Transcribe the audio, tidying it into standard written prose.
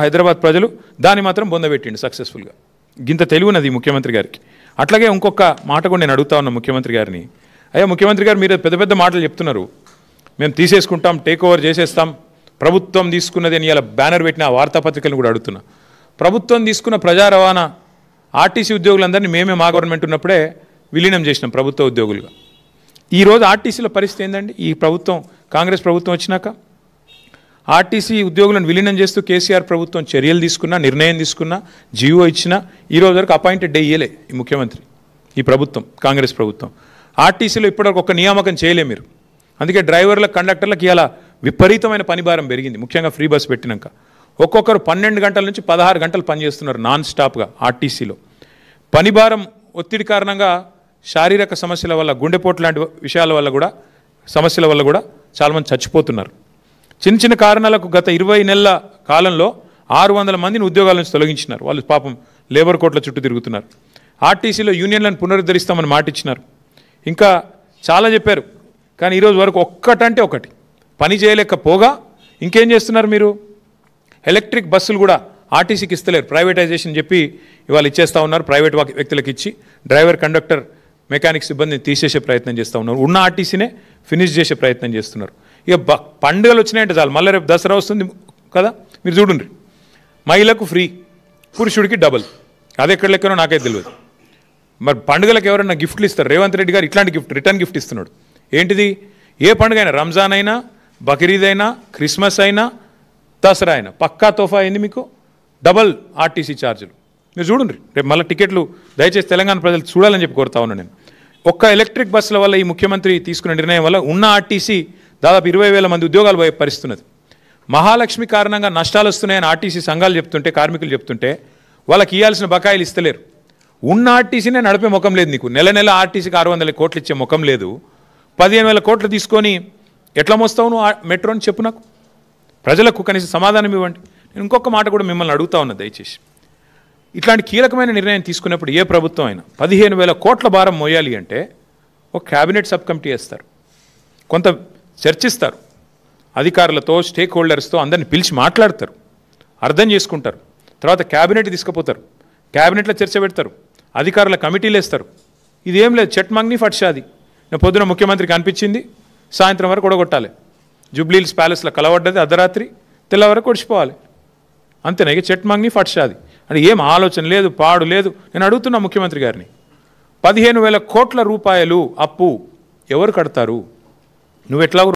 హైదరాబాద్ ప్రజలు దాన్ని మాత్రం బొందబెట్టిండు సక్సెస్ఫుల్గా. గింత తెలివినది ముఖ్యమంత్రి గారికి. అట్లాగే ఇంకొక మాట కూడా నేను అడుగుతా ఉన్నా ముఖ్యమంత్రి గారిని, అయ్యా ముఖ్యమంత్రి గారు మీరు పెద్ద పెద్ద మాటలు చెప్తున్నారు, మేము తీసేసుకుంటాం, టేక్ ఓవర్ చేసేస్తాం, ప్రభుత్వం తీసుకున్నది అని ఇలా బ్యానర్ పెట్టిన వార్తాపత్రికలను కూడా అడుగుతున్నా. ప్రభుత్వం తీసుకున్న ప్రజా రవాణా ఆర్టీసీ ఉద్యోగులందరినీ మేమే మా గవర్నమెంట్ ఉన్నప్పుడే విలీనం చేసినాం ప్రభుత్వ ఉద్యోగులుగా. ఈరోజు ఆర్టీసీలో పరిస్థితి ఏందండి? ఈ ప్రభుత్వం కాంగ్రెస్ ప్రభుత్వం వచ్చినాక ఆర్టీసీ ఉద్యోగులను విలీనం చేస్తూ కేసీఆర్ ప్రభుత్వం చర్యలు తీసుకున్నా, నిర్ణయం తీసుకున్నా, జీవో ఇచ్చినా ఈరోజు వరకు అపాయింటెడ్ డే ఇయ్యలే ఈ ముఖ్యమంత్రి, ఈ ప్రభుత్వం కాంగ్రెస్ ప్రభుత్వం. ఆర్టీసీలో ఇప్పటివరకు ఒక నియామకం చేయలే మీరు. అందుకే డ్రైవర్లకు కండక్టర్లకు ఇలా విపరీతమైన పనిభారం పెరిగింది, ముఖ్యంగా ఫ్రీ బస్ పెట్టినాక. ఒక్కొక్కరు 12 గంటల నుంచి 16 గంటలు పనిచేస్తున్నారు నాన్ స్టాప్గా ఆర్టీసీలో. పనిభారం ఒత్తిడి కారణంగా శారీరక సమస్యల వల్ల, గుండెపోటు లాంటి విషయాల వల్ల కూడా, సమస్యల వల్ల కూడా చాలామంది చచ్చిపోతున్నారు. చిన్న చిన్న కారణాలకు గత 20 నెలల కాలంలో 600 మందిని ఉద్యోగాల నుంచి తొలగించినారు. వాళ్ళు పాపం లేబర్ కోర్టుల చుట్టూ తిరుగుతున్నారు. ఆర్టీసీలో యూనియన్లను పునరుద్ధరిస్తామని మాట ఇచ్చినారు, ఇంకా చాలా చెప్పారు. కానీ ఈరోజు వరకు ఒక్కటంటే ఒకటి పని చేయలేకపోగా ఇంకేం చేస్తున్నారు మీరు? ఎలక్ట్రిక్ బస్సులు కూడా ఆర్టీసీకి ఇస్తలేరు, ప్రైవేటైజేషన్ చెప్పి ఇవాళ ఇచ్చేస్తూ ఉన్నారు. ప్రైవేట్ వ్యక్తులకు ఇచ్చి డ్రైవర్, కండక్టర్, మెకానిక్ సిబ్బందిని తీసేసే ప్రయత్నం చేస్తూ ఉన్నారు. ఉన్న ఆర్టీసీనే ఫినిష్ చేసే ప్రయత్నం చేస్తున్నారు. ఇక పండుగలు వచ్చినాయంటే చాలు, మళ్ళీ రేపు దసరా వస్తుంది కదా, మీరు చూడండి, మహిళకు ఫ్రీ, పురుషుడికి డబుల్. అది ఎక్కడ లెక్కనో నాకైతే తెలియదు. మరి పండుగలకు ఎవరైనా గిఫ్ట్లు ఇస్తారు? రేవంత్ రెడ్డి గారు ఇట్లాంటి గిఫ్ట్, రిటర్న్ గిఫ్ట్ ఇస్తున్నాడు. ఏంటిది? ఏ పండుగ అయినా, రంజాన్ అయినా, బక్రీద్ అయినా, క్రిస్మస్ అయినా, దసరా అయినా పక్కా తోఫా అయింది మీకు, డబల్ ఆర్టీసీ ఛార్జీలు. మీరు చూడండి రేపు మళ్ళీ టికెట్లు దయచేసి తెలంగాణ ప్రజలు చూడాలని చెప్పి కోరుతా ఉన్నాను నేను. ఒక్క ఎలక్ట్రిక్ బస్సుల వల్ల ఈ ముఖ్యమంత్రి తీసుకున్న నిర్ణయం వల్ల ఉన్న ఆర్టీసీ దాదాపు 20,000 మంది ఉద్యోగాలు పోయే పరిస్థితున్నది. మహాలక్ష్మి కారణంగా నష్టాలు వస్తున్నాయని ఆర్టీసీ సంఘాలు చెప్తుంటే, కార్మికులు చెప్తుంటే వాళ్ళకి ఇవ్వాల్సిన బకాయిలు ఇస్తలేరు. ఉన్న ఆర్టీసీనే నడిపే ముఖం లేదు నీకు. నెల నెల ఆర్టీసీకి 600 కోట్లు ఇచ్చే ముఖం లేదు. 15,000 కోట్లు తీసుకొని ఎట్లా మోస్తావు నువ్వు మెట్రోని? చెప్పు నాకు. ప్రజలకు కనీసం సమాధానం ఇవ్వండి. నేను ఇంకొక మాట కూడా మిమ్మల్ని అడుగుతా ఉన్నా దయచేసి. ఇట్లాంటి కీలకమైన నిర్ణయం తీసుకున్నప్పుడు ఏ ప్రభుత్వం అయినా 15,000 కోట్ల భారం మోయాలి అంటే ఒక క్యాబినెట్ సబ్ కమిటీ వేస్తారు, కొంత చర్చిస్తారు, అధికారులతో, స్టేక్ హోల్డర్స్తో అందరిని పిలిచి మాట్లాడతారు, అర్థం చేసుకుంటారు. తర్వాత క్యాబినెట్ తీసుకుపోతారు, క్యాబినెట్లో చర్చ పెడతారు, అధికారుల కమిటీలు వేస్తారు. ఇదేం లేదు, చెట్ మంగ్ని ఫట్షాది. నేను పొద్దున ముఖ్యమంత్రికి అనిపించింది, సాయంత్రం వరకు ఒడగొట్టాలి. జూబ్లీహిల్స్ ప్యాలెస్లో కలవడ్డది, అర్ధరాత్రి తెల్లవరకు ఒడిచిపోవాలి. అంతేనా? ఇక చెట్ మంగ్ని ఫట్షాది అంటే ఏం ఆలోచన లేదు, పాడు లేదు. నేను అడుగుతున్నా ముఖ్యమంత్రి గారిని, 15,000 కోట్ల రూపాయలు అప్పు ఎవరు కడతారు? నువ్వు ఎట్లా